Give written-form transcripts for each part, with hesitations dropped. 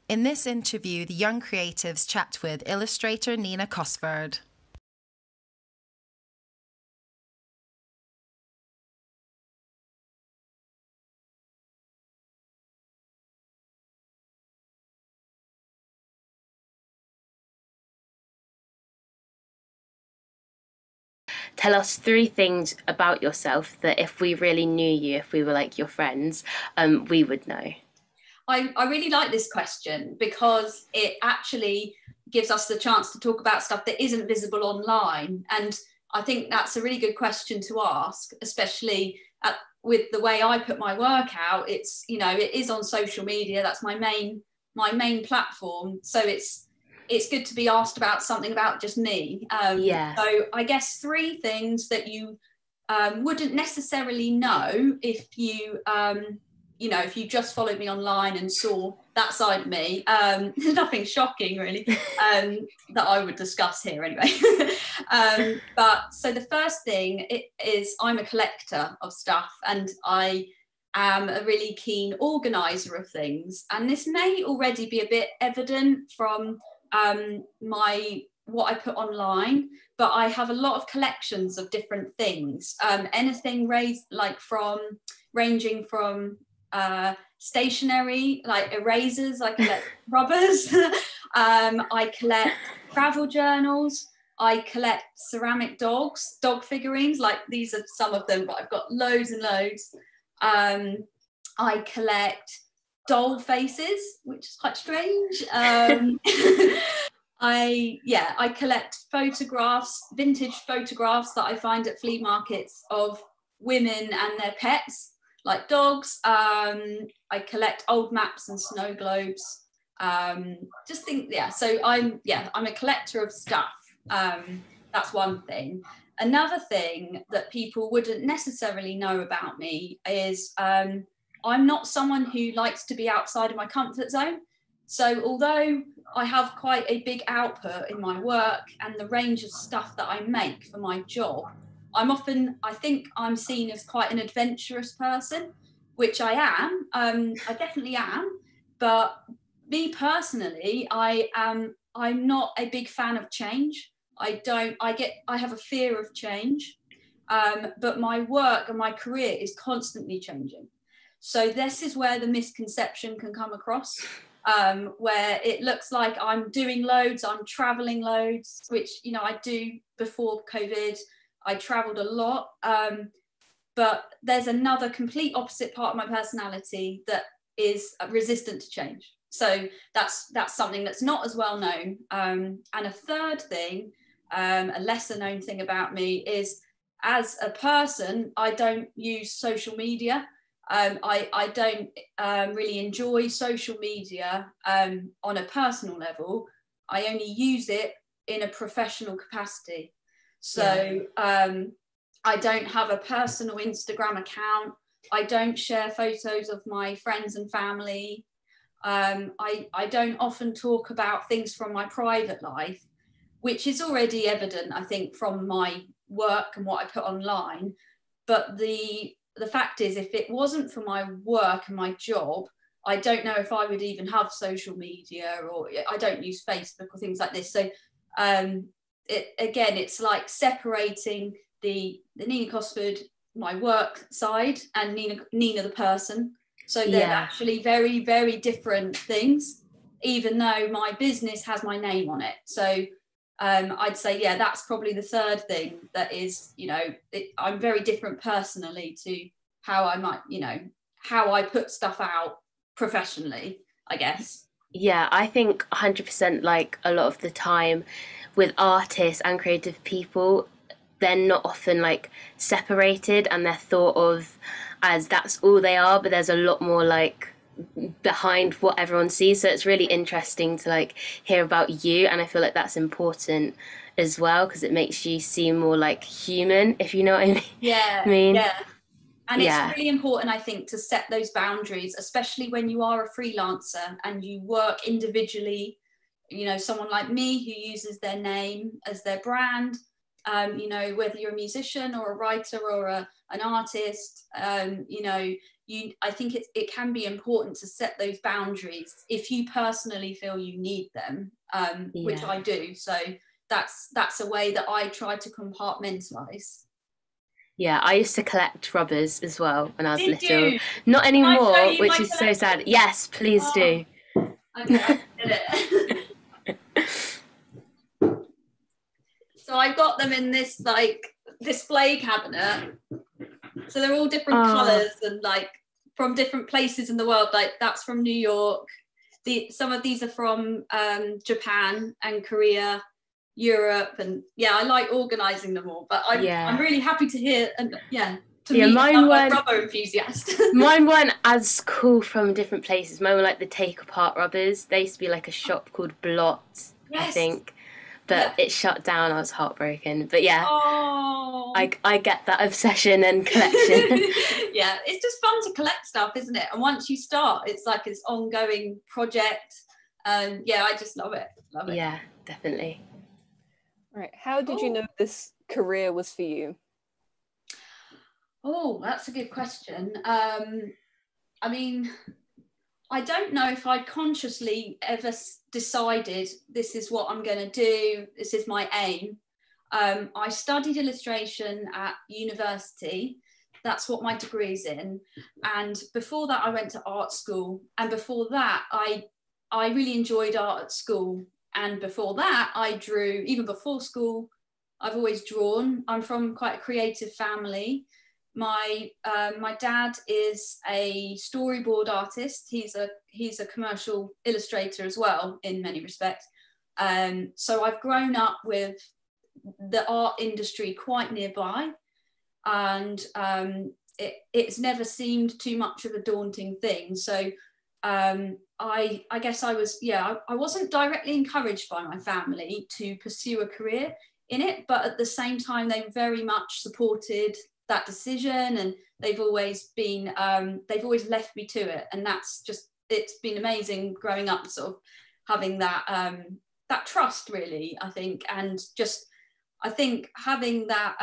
In this interview, the young creatives chat with illustrator Nina Cosford. Tell us 3 things about yourself that if we really knew you, if we were like your friends, we would know. I really like this question because it actually gives us the chance to talk about stuff that isn't visible online. And I think that's a really good question to ask, especially with the way I put my work out. It's, you know, it is on social media. That's my main platform. So it's good to be asked about something about just me. Yeah. So I guess 3 things that you wouldn't necessarily know if you if you just followed me online and saw that side of me. There's nothing shocking really that I would discuss here anyway. But so the first thing is I'm a collector of stuff, and I am a really keen organizer of things. And this may already be a bit evident from what I put online, but I have a lot of collections of different things. Anything ranging from stationery, like erasers. I collect rubbers. I collect travel journals. I collect ceramic dogs, dog figurines. Like, these are some of them, but I've got loads and loads. I collect doll faces, which is quite strange. I collect photographs, vintage photographs that I find at flea markets of women and their pets, like dogs. I collect old maps and snow globes. So I'm a collector of stuff. That's one thing. Another thing that people wouldn't necessarily know about me is I'm not someone who likes to be outside of my comfort zone. So although I have quite a big output in my work and the range of stuff that I make for my job, I think I'm seen as quite an adventurous person, which I am. I definitely am. But me personally, I'm not a big fan of change. I have a fear of change. But my work and my career is constantly changing. So this is where the misconception can come across, where it looks like I'm doing loads, I'm traveling loads, which, you know, I do. Before COVID, I traveled a lot. But there's another complete opposite part of my personality that is resistant to change. So that's something that's not as well known. And a third thing, a lesser known thing about me is, as a person, I don't use social media. I don't really enjoy social media on a personal level. I only use it in a professional capacity. So I don't have a personal Instagram account. I don't share photos of my friends and family. I don't often talk about things from my private life, which is already evident, I think, from my work and what I put online. But the fact is, if it wasn't for my work and my job, I don't know if I would even have social media, or I don't use Facebook or things like this. So it's like separating the Nina Cosford, my work side, and Nina the person. So they're actually very, very different things, even though my business has my name on it. So I'd say, that's probably the third thing that is, I'm very different personally to how I might, how I put stuff out professionally, I guess. Yeah, I think 100%, like a lot of the time with artists and creative people, they're not often like separated and they're thought of as that's all they are, but there's a lot more like behind what everyone sees. So it's really interesting to like hear about you, and I feel like that's important as well because it makes you seem more like human, if you know what I mean. Yeah. And it's really important, I think, to set those boundaries, especially when you are a freelancer and you work individually. Someone like me who uses their name as their brand, whether you're a musician or a writer or an artist, I think it can be important to set those boundaries if you personally feel you need them, which I do. So that's a way that I try to compartmentalize. Yeah, I used to collect rubbers as well when I was Did little. you? Not Can I show anymore, you which my is so sad. collection? Yes, please do. Okay, I did it. So I got them in this like display cabinet. So they're all different colours and like from different places in the world. Like that's from New York. Some of these are from Japan and Korea, Europe, and yeah, I like organising them all. But I'm really happy to hear meet a rubber enthusiast. Mine weren't as cool from different places. Mine were like the take apart rubbers. There used to be like a shop called Blot, I think. But it shut down. I was heartbroken. But yeah, I get that obsession and collection. Yeah, it's just fun to collect stuff, isn't it? And once you start, it's like this ongoing project. Yeah, I just love it. Yeah, definitely. Right. How did you know this career was for you? Oh, that's a good question. I mean, I don't know if I consciously ever decided this is what I'm going to do, this is my aim. I studied illustration at university. That's what my degree's in. And before that, I went to art school. And before that, I really enjoyed art at school. And before that, I drew. Even before school, I've always drawn. I'm from quite a creative family. My dad is a storyboard artist. He's a commercial illustrator as well in many respects. So I've grown up with the art industry quite nearby, and it's never seemed too much of a daunting thing. So I guess I wasn't directly encouraged by my family to pursue a career in it, but at the same time they very much supported that decision, and they've always left me to it, and it's been amazing growing up, sort of having that trust, really, I think, and I think having that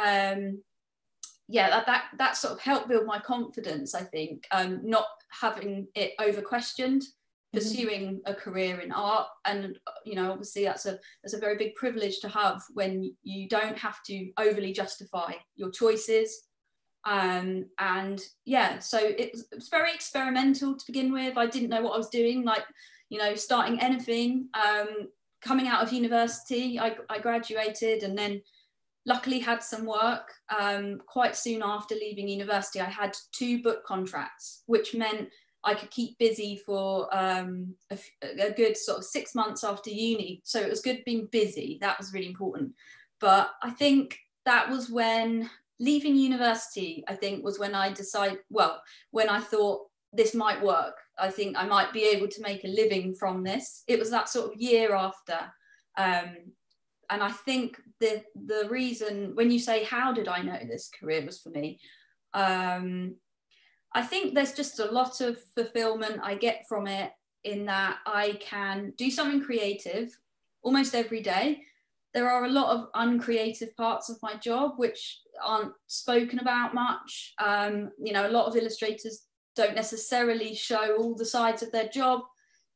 that sort of helped build my confidence, I think, not having it over questioned, pursuing a career in art. And obviously that's a very big privilege to have when you don't have to overly justify your choices. And yeah, so it was very experimental to begin with. I didn't know what I was doing, like, starting anything. Coming out of university, I graduated, and then luckily had some work. Quite soon after leaving university, I had 2 book contracts, which meant I could keep busy for a good sort of 6 months after uni. So it was good being busy. That was really important. But I think that was when leaving university, I think, was when I decided, when I thought this might work. I think I might be able to make a living from this. It was that sort of year after. And I think the reason, when you say, how did I know this career was for me? I think there's just a lot of fulfillment I get from it, in that I can do something creative almost every day. There are a lot of uncreative parts of my job which aren't spoken about much. A lot of illustrators don't necessarily show all the sides of their job.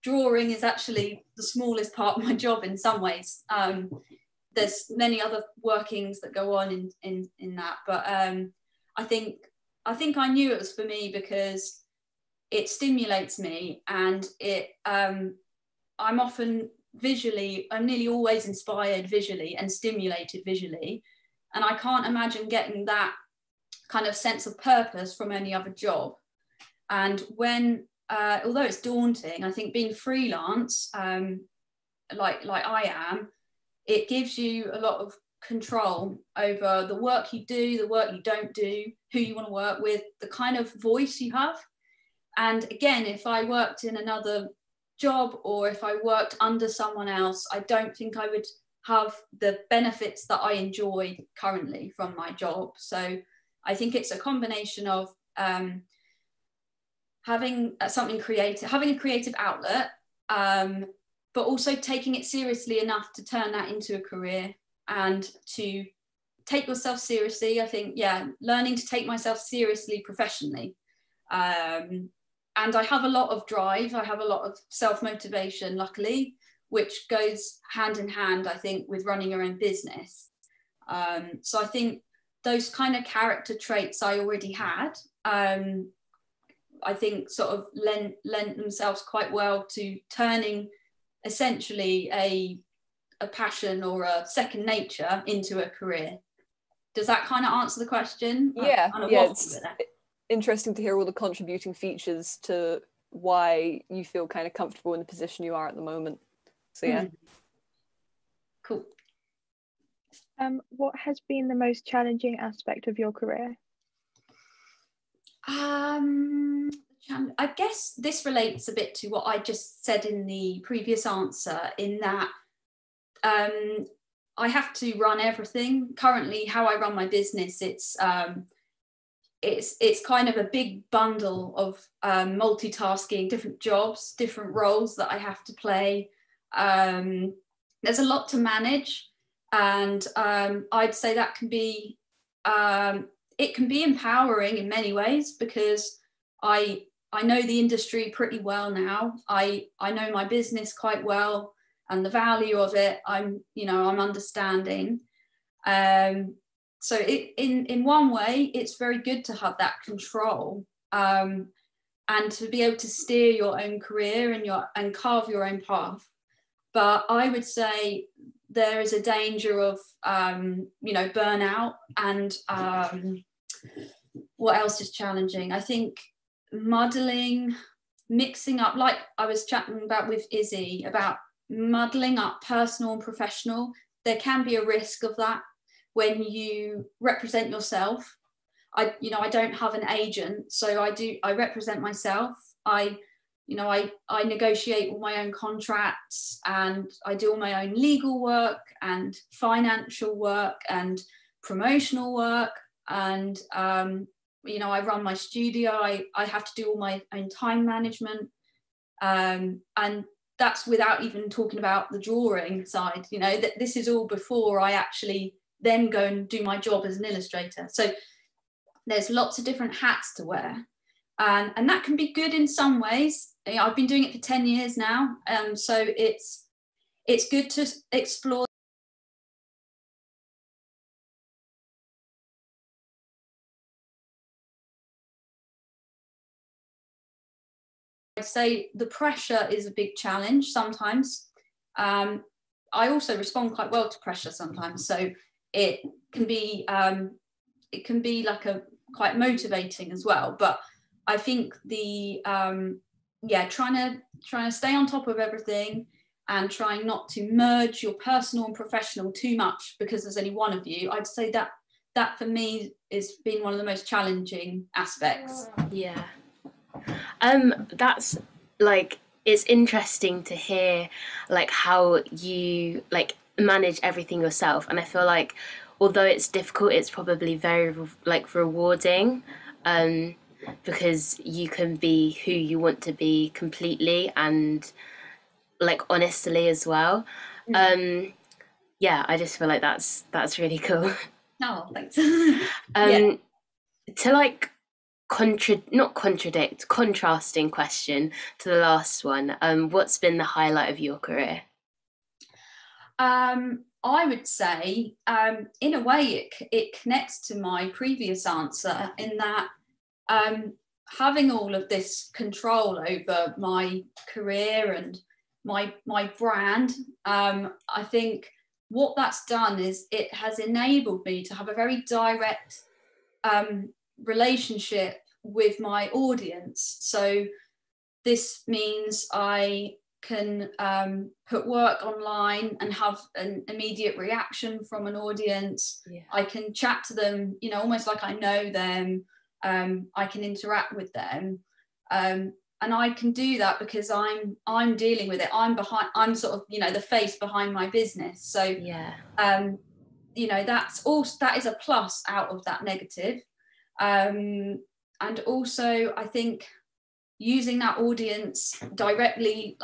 Drawing is actually the smallest part of my job in some ways. There's many other workings that go on in that, but I think I knew it was for me because it stimulates me, and I'm nearly always inspired visually and stimulated visually, and I can't imagine getting that kind of sense of purpose from any other job. And when although it's daunting, I think being freelance, like I am, it gives you a lot of control over the work you do, the work you don't do, who you want to work with, the kind of voice you have. And again, if I worked in another job, or if I worked under someone else, I don't think I would have the benefits that I enjoy currently from my job. So I think it's a combination of having something creative, having a creative outlet, but also taking it seriously enough to turn that into a career and to take yourself seriously. I think, learning to take myself seriously professionally. And I have a lot of drive. I have a lot of self-motivation, luckily, which goes hand in hand, I think, with running your own business. So I think those kind of character traits I already had, I think sort of lent themselves quite well to turning essentially a passion or a second nature into a career. Does that kind of answer the question? Yeah, it's interesting to hear all the contributing features to why you feel kind of comfortable in the position you are at the moment. So yeah. Cool. What has been the most challenging aspect of your career? I guess this relates a bit to what I just said in the previous answer, in that I have to run everything. Currently, how I run my business, it's kind of a big bundle of multitasking, different jobs, different roles that I have to play. There's a lot to manage, and I'd say that can be it can be empowering in many ways, because I know the industry pretty well now. I know my business quite well, and the value of it I'm understanding. So in one way, it's very good to have that control, and to be able to steer your own career and carve your own path. But I would say there is a danger of burnout, and what else is challenging? I think mixing up, like I was chatting about with Izzy, about muddling up personal and professional. There can be a risk of that when you represent yourself. I don't have an agent, so I represent myself. I negotiate all my own contracts, and I do all my own legal work and financial work and promotional work, and I run my studio. I have to do all my own time management, and that's without even talking about the drawing side. This is all before I actually then go and do my job as an illustrator. So there's lots of different hats to wear, and that can be good in some ways. I've been doing it for 10 years now, so it's good to explore. I'd say the pressure is a big challenge sometimes. I also respond quite well to pressure sometimes, so it can be like quite motivating as well. But I think the trying to stay on top of everything, and trying not to merge your personal and professional too much because there's only one of you. I'd say that for me has been one of the most challenging aspects. Yeah. That's it's interesting to hear how you manage everything yourself, and I feel like although it's difficult, it's probably very rewarding, because you can be who you want to be completely, and honestly as well. I just feel like that's really cool. Oh, thanks. To contrasting question to the last one, what's been the highlight of your career? I would say, in a way, it connects to my previous answer, in that having all of this control over my career and my brand, I think what that's done is it has enabled me to have a very direct relationship with my audience. So this means I can put work online and have an immediate reaction from an audience. I can chat to them, almost like I know them. I can interact with them, and I can do that because I'm dealing with it. I'm sort of the face behind my business. So that is a plus out of that negative. And also I think using that audience directly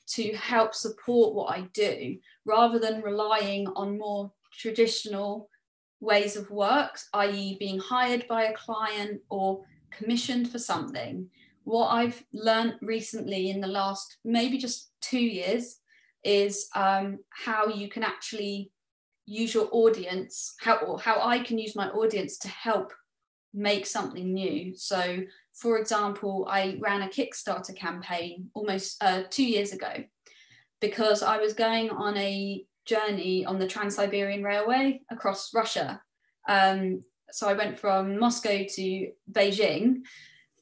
to help support what I do, rather than relying on more traditional ways of work, i.e. being hired by a client or commissioned for something, what I've learned recently in the last maybe just 2 years is how you can actually use your audience, how I can use my audience to help make something new. So, for example, I ran a Kickstarter campaign almost 2 years ago because I was going on a journey on the Trans-Siberian Railway across Russia. So I went from Moscow to Beijing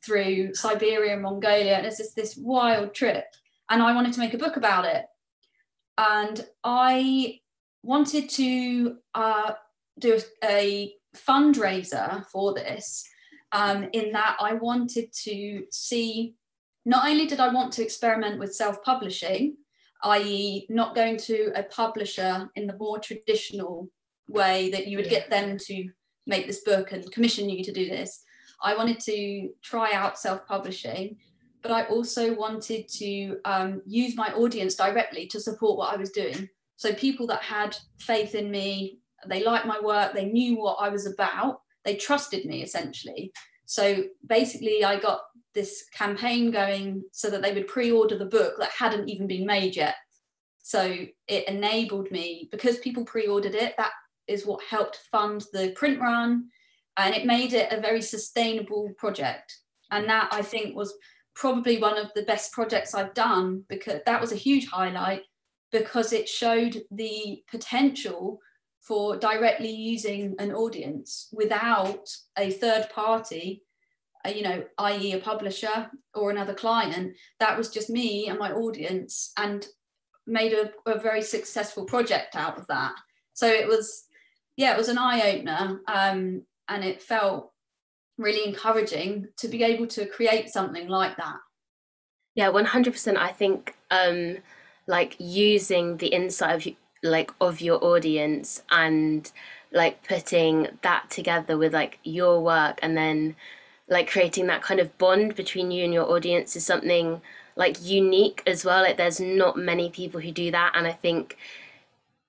through Siberia and Mongolia, and it's just this wild trip. And I wanted to make a book about it. And I wanted to do a fundraiser for this, in that I wanted to see, not only did I want to experiment with self-publishing, i.e. not going to a publisher in the more traditional way that you would get them to make this book and commission you to do this. I wanted to try out self-publishing, but I also wanted to use my audience directly to support what I was doing. So people that had faith in me, they liked my work, they knew what I was about, they trusted me essentially. So basically I got this campaign going so that they would pre-order the book that hadn't even been made yet. So it enabled me, because people pre-ordered it, that is what helped fund the print run, and it made it a very sustainable project. And that, I think, was probably one of the best projects I've done, because that was a huge highlight, because it showed the potential for directly using an audience without a third party, i.e. a publisher or another client. That was just me and my audience, and made a very successful project out of that. So it was an eye-opener, and it felt really encouraging to be able to create something like that. Yeah, 100%. I think like using the insight of your audience and like putting that together with like your work, and then like creating that kind of bond between you and your audience is something like unique as well. Like there's not many people who do that, and I think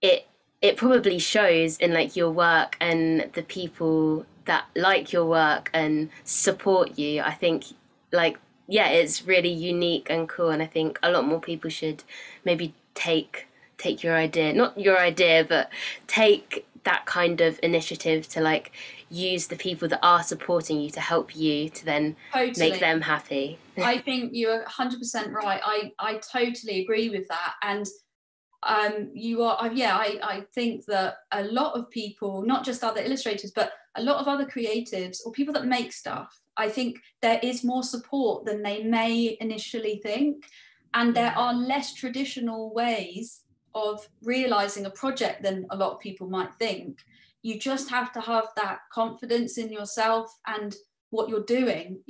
it probably shows in like your work and the people that like your work and support you. I think like, yeah, it's really unique and cool, and I think a lot more people should maybe take your idea, not your idea, but take that kind of initiative to like use the people that are supporting you to help you to then make them happy. I think you're 100% right. I totally agree with that. And you are, I think that a lot of people, not just other illustrators, but a lot of other creatives or people that make stuff, I think there is more support than they may initially think. And there are less traditional ways of realizing a project than a lot of people might think. You just have to have that confidence in yourself and what you're doing.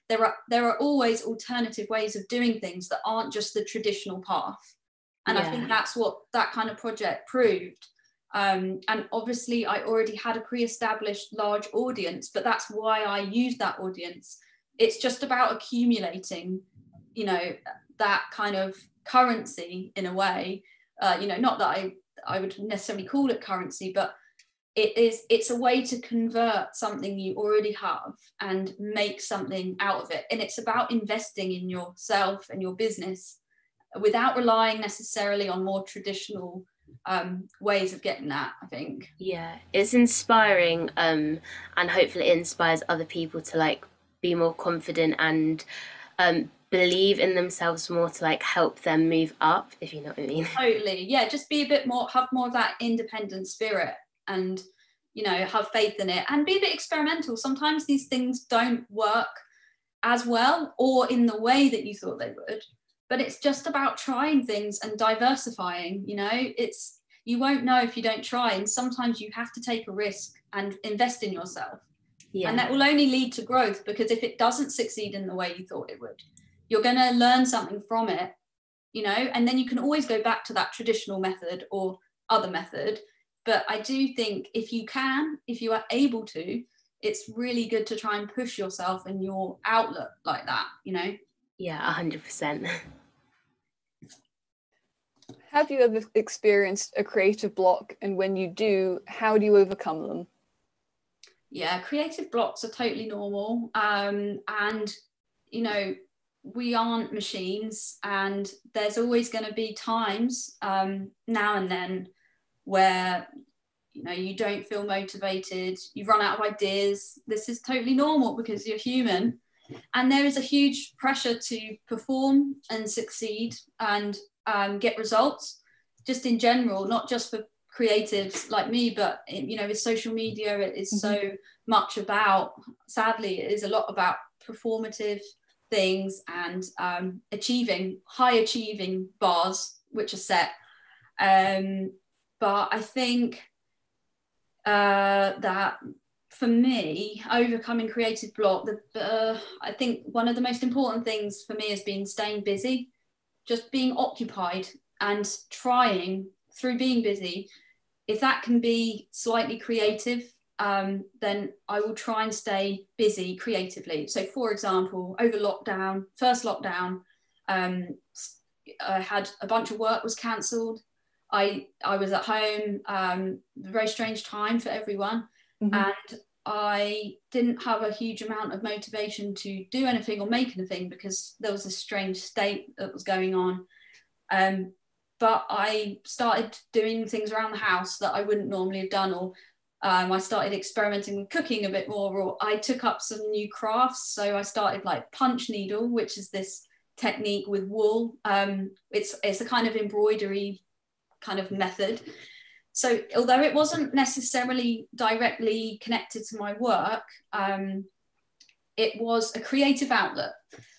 There are always alternative ways of doing things that aren't just the traditional path. And I think that's what that kind of project proved. And obviously I already had a pre-established large audience, but that's why I used that audience. It's just about accumulating, that kind of currency in a way. Not that I would necessarily call it currency, but it's a way to convert something you already have and make something out of it. And it's about investing in yourself and your business without relying necessarily on more traditional ways of getting that, I think. Yeah, it's inspiring, and hopefully it inspires other people to like be more confident and believe in themselves more, to like help them move up, if you know what I mean. Totally, yeah, just be a bit more, have more of that independent spirit, and have faith in it, and be a bit experimental. Sometimes these things don't work as well or in the way that you thought they would, but it's just about trying things and diversifying. You won't know if you don't try, and sometimes you have to take a risk and invest in yourself. And that will only lead to growth, because if it doesn't succeed in the way you thought it would, you're going to learn something from it, and then you can always go back to that traditional method or other method. But I do think if you are able to, it's really good to try and push yourself and your outlook like that, Yeah, 100%. Have you ever experienced a creative block, and when you do, how do you overcome them? Yeah, creative blocks are totally normal. And, you know, we aren't machines, and there's always going to be times now and then where, you know, you don't feel motivated, you run out of ideas. This is totally normal because you're human. And there is a huge pressure to perform and succeed and get results, just in general, not just for creatives like me, but, you know, with social media, it is so much about, sadly, it is a lot about performative things and high achieving bars which are set. But I think that for me, overcoming creative block, I think one of the most important things for me has been staying busy, just being occupied and trying through being busy. If that can be slightly creative, then I will try and stay busy creatively. So for example, over lockdown, first lockdown, I had a bunch of work was cancelled. I was at home, very strange time for everyone. And I didn't have a huge amount of motivation to do anything or make anything because there was a strange state that was going on. But I started doing things around the house that I wouldn't normally have done, or I started experimenting with cooking a bit more, or I took up some new crafts. So I started like punch needle, which is this technique with wool. It's a kind of embroidery kind of method. So although it wasn't necessarily directly connected to my work, it was a creative outlet.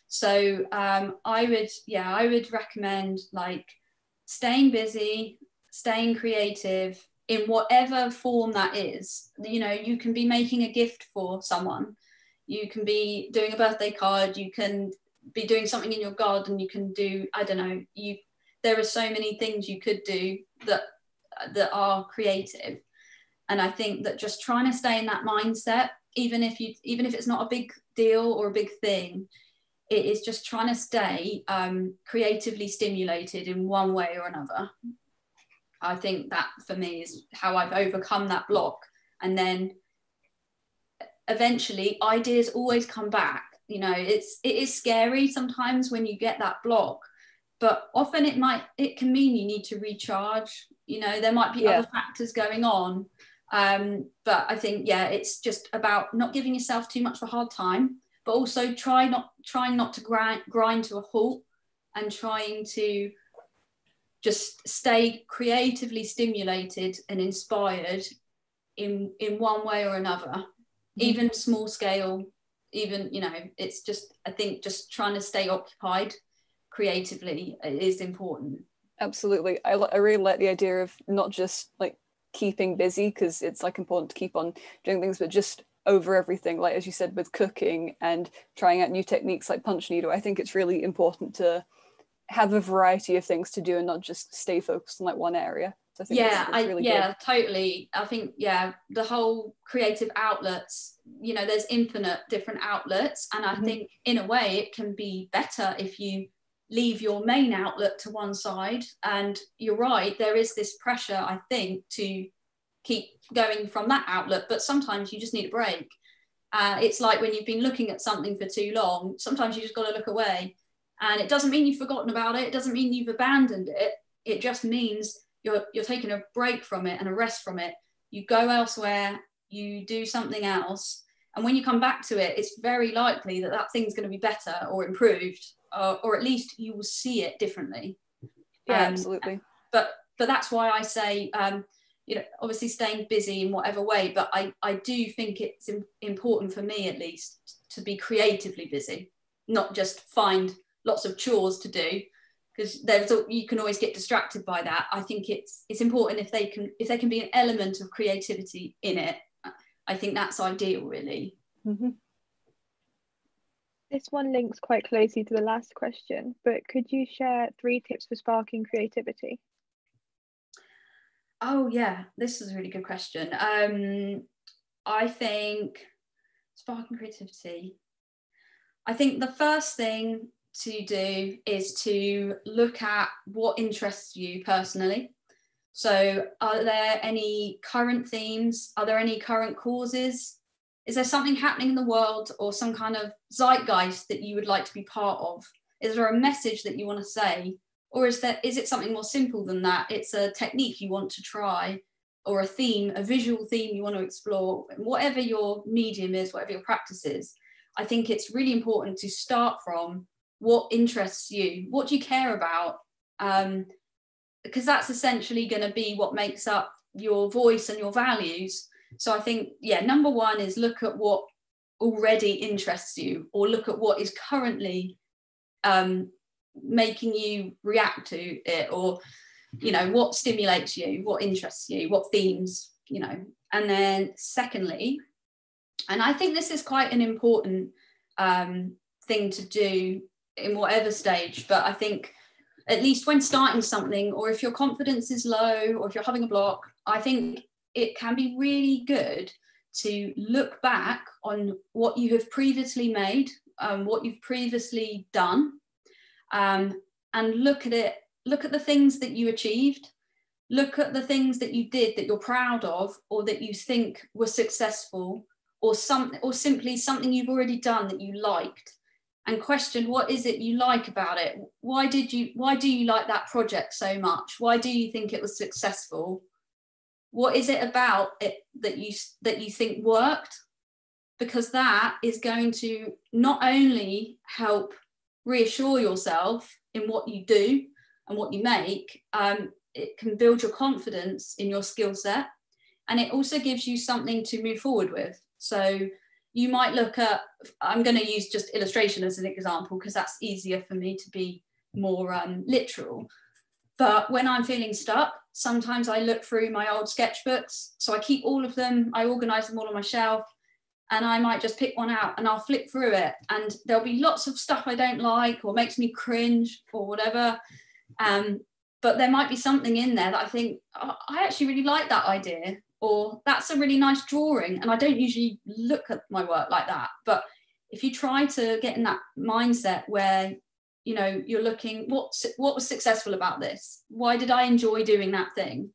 So I would recommend like staying busy, staying creative in whatever form that is. You know, you can be making a gift for someone, you can be doing a birthday card, you can be doing something in your garden, you can do, I don't know, there are so many things you could do that are creative. And I think that just trying to stay in that mindset, even if it's not a big deal or a big thing, it is just trying to stay creatively stimulated in one way or another. I think that for me is how I've overcome that block. And then eventually ideas always come back. You know, it is scary sometimes when you get that block, but often it can mean you need to recharge. You know, there might be other factors going on. But I think, it's just about not giving yourself too much of a hard time, but also trying not to grind to a halt, and trying to just stay creatively stimulated and inspired in one way or another, even small scale, even, you know, it's just, I think just trying to stay occupied creatively is important. Absolutely. I really like the idea of not just like keeping busy, because it's like important to keep on doing things, but just over everything, like as you said, with cooking and trying out new techniques like punch needle. I think it's really important to have a variety of things to do and not just stay focused on like one area. So I think it's really good. Totally. I think the whole creative outlets, you know, there's infinite different outlets, and I think in a way it can be better if you leave your main outlet to one side. And you're right, there is this pressure, I think, to keep going from that outlet, but sometimes you just need a break. It's like when you've been looking at something for too long, sometimes you just got to look away, and it doesn't mean you've forgotten about it, it doesn't mean you've abandoned it, it just means you're taking a break from it and a rest from it. You go elsewhere, you do something else, and when you come back to it, it's very likely that thing's going to be better or improved, or at least you will see it differently. Absolutely. But that's why I say, you know, obviously staying busy in whatever way, but I do think it's important for me, at least, to be creatively busy, not just find lots of chores to do, because you can always get distracted by that. I think it's important if there can be an element of creativity in it. I think that's ideal, really. This one links quite closely to the last question, but could you share 3 tips for sparking creativity? Oh yeah, this is a really good question. I think sparking creativity, I think the first thing to do is to look at what interests you personally. So are there any current themes? Are there any current causes Is there something happening in the world or some kind of zeitgeist that you would like to be part of? Is there a message that you want to say? Or is it something more simple than that? It's a technique you want to try, or a theme, a visual theme you want to explore. Whatever your medium is, whatever your practice is, I think it's really important to start from what interests you. What do you care about? Because that's essentially going to be what makes up your voice and your values. So I think, yeah, number one is look at what already interests you, or look at what is currently making you react to it, or, you know, what stimulates you, what interests you, what themes, you know. And then secondly, and I think this is quite an important thing to do in whatever stage, but I think at least when starting something, or if your confidence is low, or if you're having a block, I think it can be really good to look back on what you have previously made, what you've previously done, and look at it, look at the things that you achieved, look at the things that you did that you're proud of, or that you think were successful, or simply something you've already done that you liked, and question what is it you like about it. Why do you like that project so much? Why do you think it was successful? What is it about it that you think worked? Because that is going to not only help reassure yourself in what you do and what you make, it can build your confidence in your skill set, and it also gives you something to move forward with. So you might look at, I'm going to use just illustration as an example because that's easier for me to be more literal. But when I'm feeling stuck, sometimes I look through my old sketchbooks. So I keep all of them, I organise them all on my shelf, and I might just pick one out and I'll flip through it. And there'll be lots of stuff I don't like or makes me cringe or whatever. But there might be something in there that I think, oh, I actually really like that idea, or that's a really nice drawing. And I don't usually look at my work like that. But if you try to get in that mindset where, you know, you're looking, what was successful about this? Why did I enjoy doing that thing?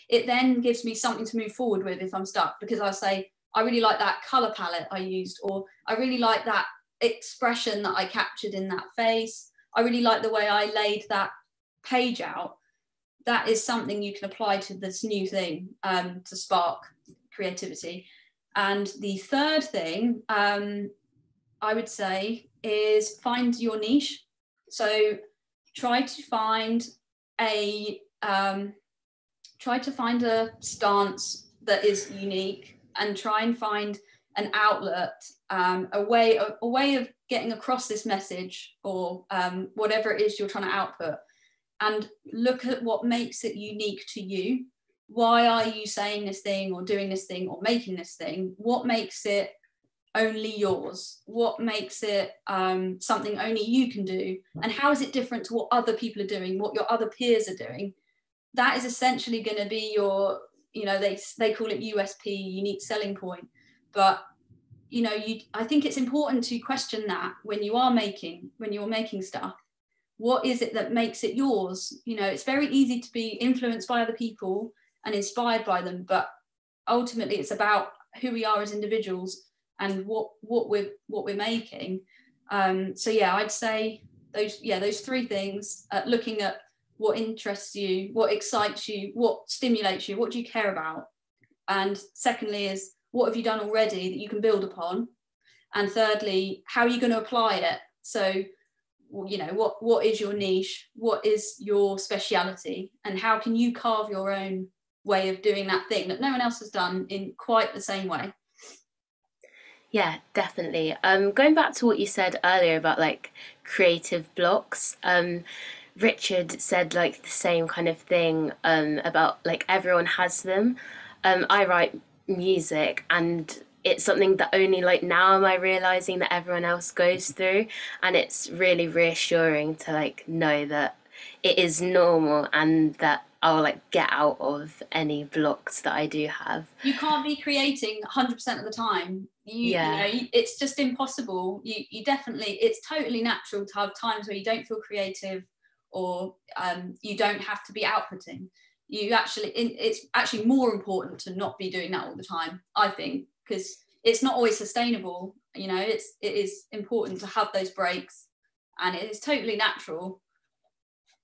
It then gives me something to move forward with if I'm stuck, because I'll say, I really like that colour palette I used, or I really like that expression that I captured in that face. I really like the way I laid that page out. That is something you can apply to this new thing to spark creativity. And the third thing I would say is find your niche. So try to find a stance that is unique, and try and find an outlet, a way of getting across this message, or whatever it is you're trying to output, and look at what makes it unique to you. Why are you saying this thing, or doing this thing, or making this thing? What makes it only yours? What makes it something only you can do? And how is it different to what other people are doing, what your other peers are doing? That is essentially going to be your, you know, they call it USP, unique selling point. But, you know, I think it's important to question that when you're making stuff. What is it that makes it yours? You know, it's very easy to be influenced by other people and inspired by them, but ultimately it's about who we are as individuals and what we're making. So yeah, I'd say those three things, looking at what interests you, what excites you, what stimulates you, what do you care about? And secondly is, what have you done already that you can build upon? And thirdly, how are you going to apply it? So, you know, what is your niche? What is your speciality? And how can you carve your own way of doing that thing that no one else has done in quite the same way? Yeah, definitely. Going back to what you said earlier about like creative blocks, Richard said like the same kind of thing about like everyone has them. I write music, and it's something that only like now am I realizing that everyone else goes through, and it's really reassuring to like know that it is normal and that I'll like get out of any blocks that I do have. You can't be creating 100% of the time. You know, it's just impossible. You definitely, it's totally natural to have times where you don't feel creative, or you don't have to be outputting. It's actually more important to not be doing that all the time, I think, because it's not always sustainable. You know, it is important to have those breaks, and it is totally natural.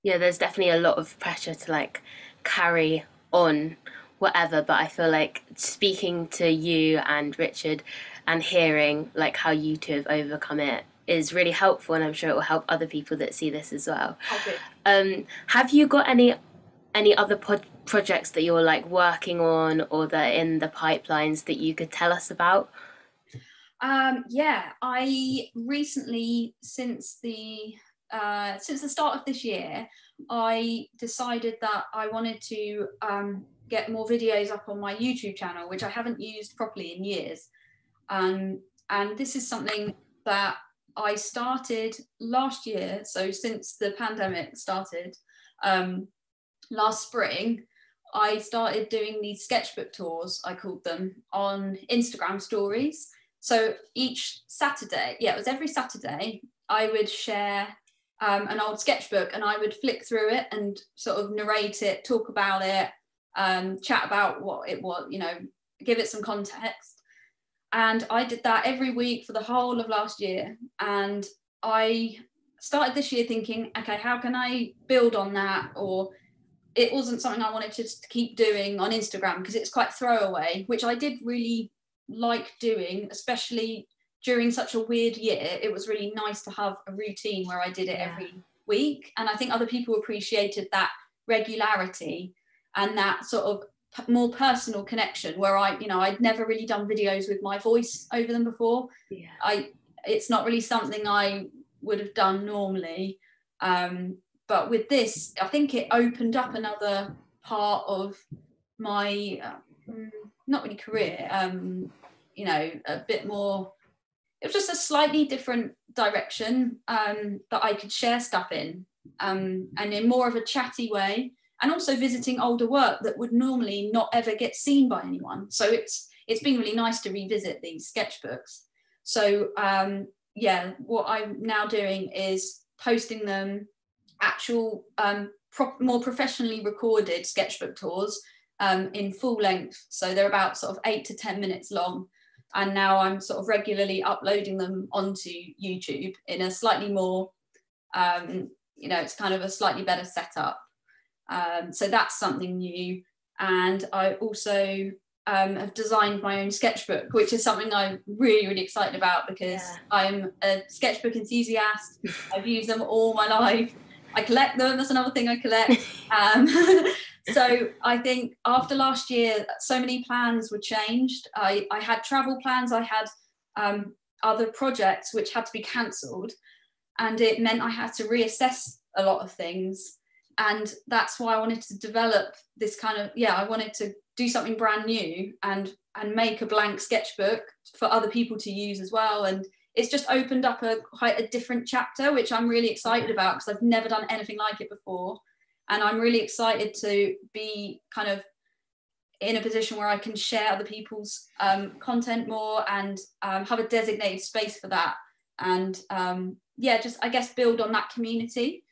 Yeah, there's definitely a lot of pressure to like carry on whatever, but I feel like speaking to you and Richard and hearing like how you two have overcome it is really helpful, and I'm sure it will help other people that see this as well. Okay. Have you got any other projects that you're like working on or that are in the pipelines that you could tell us about? Yeah, I recently, since the start of this year, I decided that I wanted to get more videos up on my YouTube channel, which I haven't used properly in years. And this is something that I started last year. So since the pandemic started last spring, I started doing these sketchbook tours, I called them, on Instagram stories. So each Saturday, it was every Saturday, I would share an old sketchbook, and I would flick through it and sort of narrate it, talk about it, chat about what it was, you know, give it some context. And I did that every week for the whole of last year. And I started this year thinking, okay, how can I build on that? Or it wasn't something I wanted to just keep doing on Instagram because it's quite throwaway, which I did really like doing, especially during such a weird year. It was really nice to have a routine where I did it every week. And I think other people appreciated that regularity and that sort of more personal connection where I'd never really done videos with my voice over them before. It's not really something I would have done normally. But with this, I think it opened up another part of my, not really career, a bit more, it was just a slightly different direction that I could share stuff in, and in more of a chatty way, and also visiting older work that would normally not ever get seen by anyone. So it's been really nice to revisit these sketchbooks. So what I'm now doing is posting them actual more professionally recorded sketchbook tours in full length. So they're about sort of 8 to 10 minutes long. And now I'm sort of regularly uploading them onto YouTube in a slightly more, it's kind of a slightly better setup. So that's something new. And I also have designed my own sketchbook, which is something I'm really, really excited about because I'm a sketchbook enthusiast. I've used them all my life. I collect them. That's another thing I collect. So I think after last year, so many plans were changed. I had travel plans. I had other projects which had to be cancelled. And it meant I had to reassess a lot of things. And that's why I wanted to develop this kind of, I wanted to do something brand new and make a blank sketchbook for other people to use as well. And it's just opened up quite a different chapter, which I'm really excited about because I've never done anything like it before. And I'm really excited to be kind of in a position where I can share other people's content more and have a designated space for that. And just, I guess, build on that community.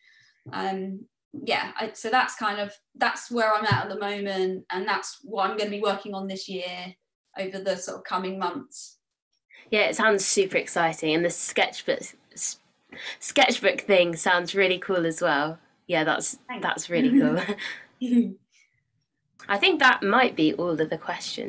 So that's where I'm at the moment. And that's what I'm going to be working on this year over the sort of coming months. Yeah, it sounds super exciting. And the sketchbook thing sounds really cool as well. Yeah, that's really cool. I think that might be all of the questions.